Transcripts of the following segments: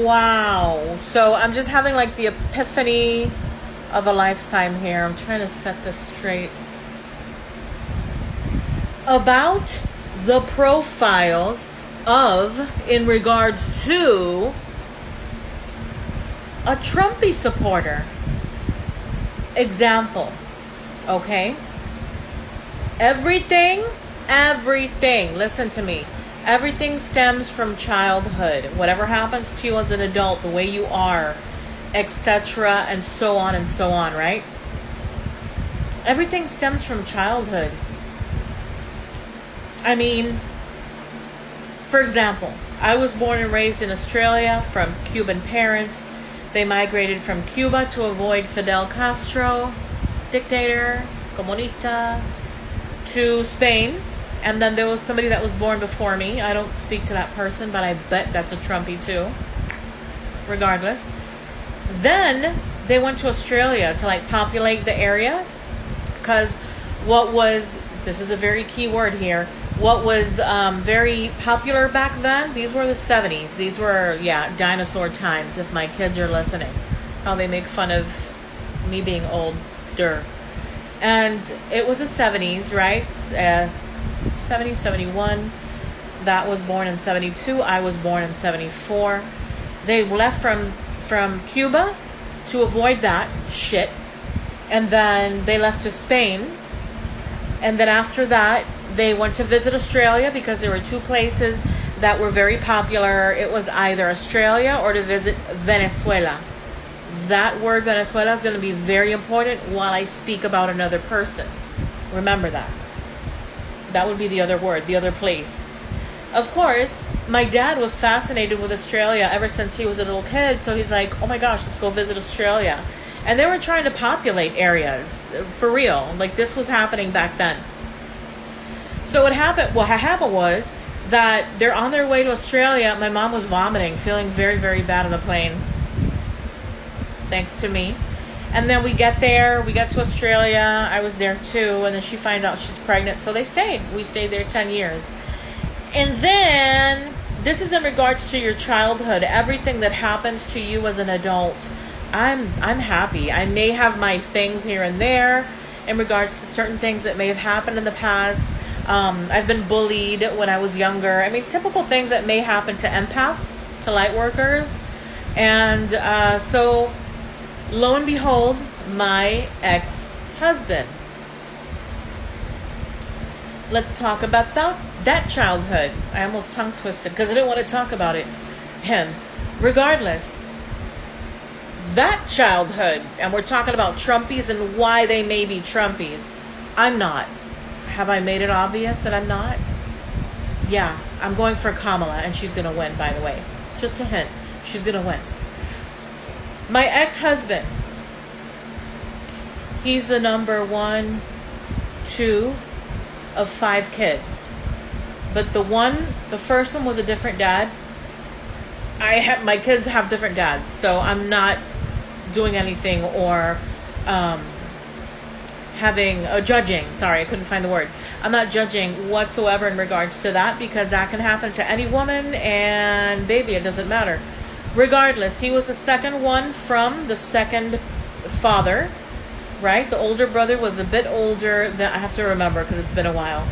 Wow. So I'm just having like the epiphany of a lifetime here. I'm trying to set this straight. About the profiles of, in regards to, a Trumpy supporter. Example. Okay? Everything, listen to me. Everything stems from childhood. Whatever happens to you as an adult, the way you are, etc., and so on, right? Everything stems from childhood. I mean, for example, I was born and raised in Australia from Cuban parents. They migrated from Cuba to avoid Fidel Castro, dictator, comunista, to Spain. And then there was somebody that was born before me. I don't speak to that person, but I bet that's a Trumpy too. Regardless. Then they went to Australia to like populate the area. Because this is a very key word here, what was very popular back then, these were the 70s. These were, dinosaur times, if my kids are listening. How they make fun of me being older. And it was the 70s, right? 70, 71. That was born in 72. I was born in 74. They left from Cuba to avoid that shit. And then they left to Spain. And then after that, they went to visit Australia because there were two places that were very popular. It was either Australia or to visit Venezuela. That word Venezuela is going to be very important while I speak about another person. Remember that. That would be the other word, the other place. Of course, my dad was fascinated with Australia ever since he was a little kid. So he's like, oh my gosh, let's go visit Australia. And they were trying to populate areas, for real. Like, this was happening back then. So what happened was that they're on their way to Australia. My mom was vomiting, feeling very, very bad on the plane. Thanks to me. And then we get to Australia. I was there too. And then she finds out she's pregnant. So they stayed. We stayed there 10 years. And then, this is in regards to your childhood. Everything that happens to you as an adult. I'm happy. I may have my things here and there in regards to certain things that may have happened in the past. I've been bullied when I was younger. I mean, typical things that may happen to empaths, to light workers. And so, lo and behold, my ex-husband. Let's talk about that childhood. I almost tongue twisted because I didn't want to talk about him. Regardless, that childhood, and we're talking about Trumpies and why they may be Trumpies. I'm not. Have I made it obvious that I'm not? Yeah, I'm going for Kamala, and she's going to win, by the way. Just a hint. She's going to win. My ex-husband, he's the number 1, 2 of 5 kids. But the first one was a different dad. My kids have different dads, so I'm not doing anything or judging. Sorry, I couldn't find the word. I'm not judging whatsoever in regards to that because that can happen to any woman and baby, it doesn't matter. Regardless, he was the second one from the second father, right? The older brother was a bit older than I have to remember because it's been a while.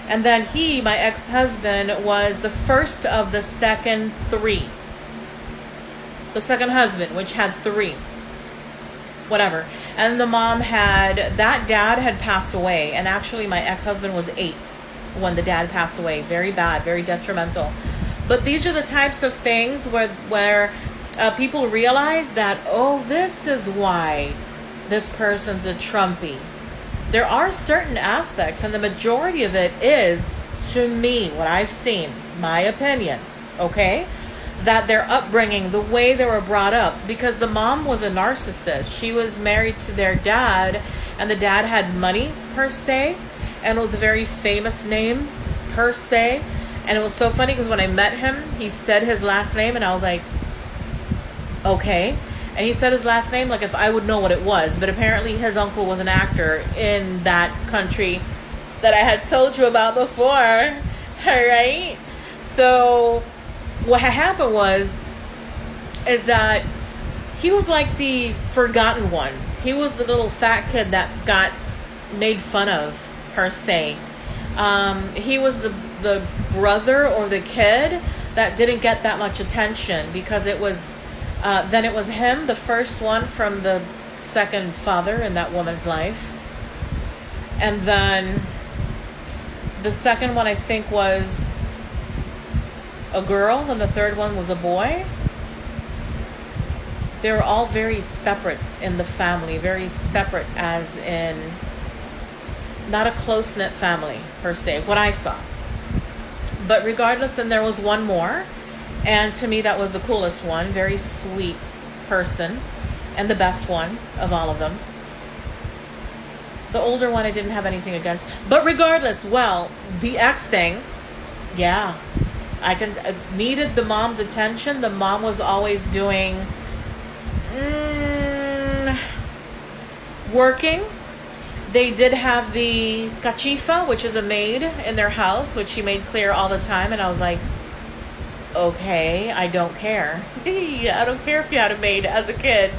And then my ex-husband, was the first of the second 3. The second husband, which had 3. Whatever. And the that dad had passed away. And actually my ex-husband was 8 when the dad passed away. Very bad, very detrimental. But these are the types of things where people realize that, oh, this is why this person's a Trumpy. There are certain aspects, and the majority of it is, to me, what I've seen, my opinion, okay? That their upbringing, the way they were brought up, because the mom was a narcissist. She was married to their dad, and the dad had money, per se, and it was a very famous name, per se. And it was so funny because when I met him, he said his last name, and I was like, okay. And he said his last name like if I would know what it was. But apparently his uncle was an actor in that country that I had told you about before. Alright? So what had happened was is that he was like the forgotten one. He was the little fat kid that got made fun of, per se. He was the brother or the kid that didn't get that much attention because it was then it was him, the first one from the second father in that woman's life. And then the second one, I think, was a girl, and the third one was a boy. They were all very separate in the family, very separate as in not a close-knit family, per se, what I saw. But regardless, then there was one more, and to me that was the coolest one, very sweet person, and the best one of all of them. The older one I didn't have anything against. But regardless, well, the ex thing, yeah. I needed the mom's attention. The mom was always doing working. They did have the cachifa, which is a maid in their house, which she made clear all the time. And I was like, okay, I don't care. I don't care if you had a maid as a kid.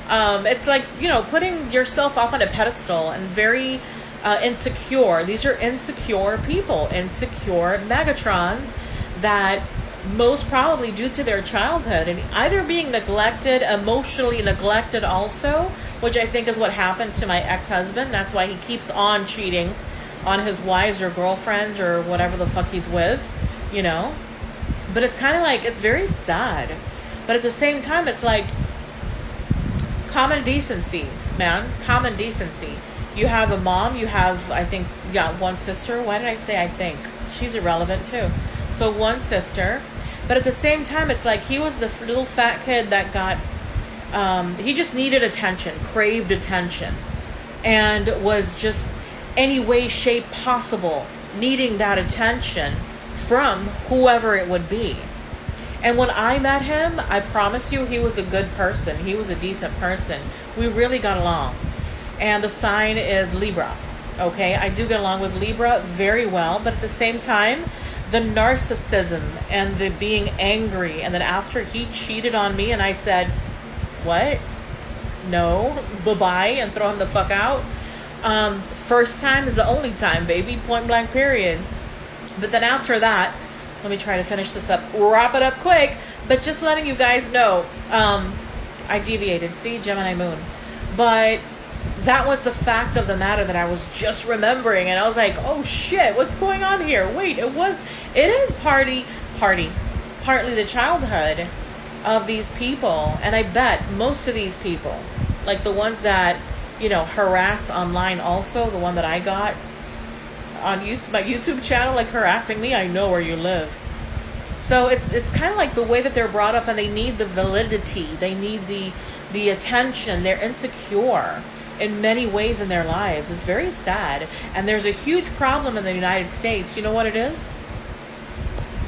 It's like, putting yourself up on a pedestal and very insecure. These are insecure people, insecure Megatrons that most probably due to their childhood and either being neglected, emotionally neglected also, which I think is what happened to my ex-husband. That's why he keeps on cheating on his wives or girlfriends or whatever the fuck he's with, But it's kind of like, it's very sad. But at the same time, it's like, common decency, man. Common decency. You have a mom. You have, I think, one sister. Why did I say I think? She's irrelevant too. So one sister. But at the same time, it's like he was the little fat kid that got, he just needed attention, craved attention. And was just any way, shape possible needing that attention from whoever it would be. And when I met him, I promise you, he was a good person. He was a decent person. We really got along. And the sign is Libra. Okay, I do get along with Libra very well. But at the same time, the narcissism and the being angry. And then after he cheated on me and I said, what? No, bye-bye, and throw him the fuck out. First time is the only time, baby. Point blank, period. But then after that, let me try to finish this up, wrap it up quick, but just letting you guys know, I deviated, see, Gemini moon. But that was the fact of the matter that I was just remembering, and I was like, oh shit, what's going on here? Wait, it is partly the childhood of these people, and I bet most of these people, like the ones that, harass online also, the one that I got, on YouTube, my YouTube channel, like harassing me, I know where you live. So it's kind of like the way that they're brought up, and they need the validity, they need the attention. They're insecure in many ways in their lives. It's very sad, and there's a huge problem in the United States. You know what it is?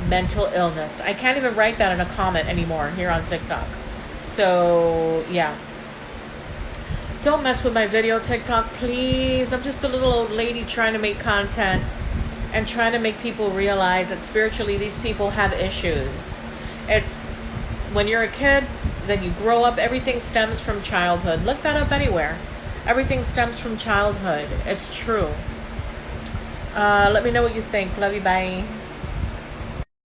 Mental illness. I can't even write that in a comment anymore here on TikTok. So yeah. Don't mess with my video, TikTok, please. I'm just a little old lady trying to make content and trying to make people realize that spiritually these people have issues. It's when you're a kid, then you grow up, everything stems from childhood. Look that up anywhere. Everything stems from childhood. It's true. Let me know what you think. Love you, bye.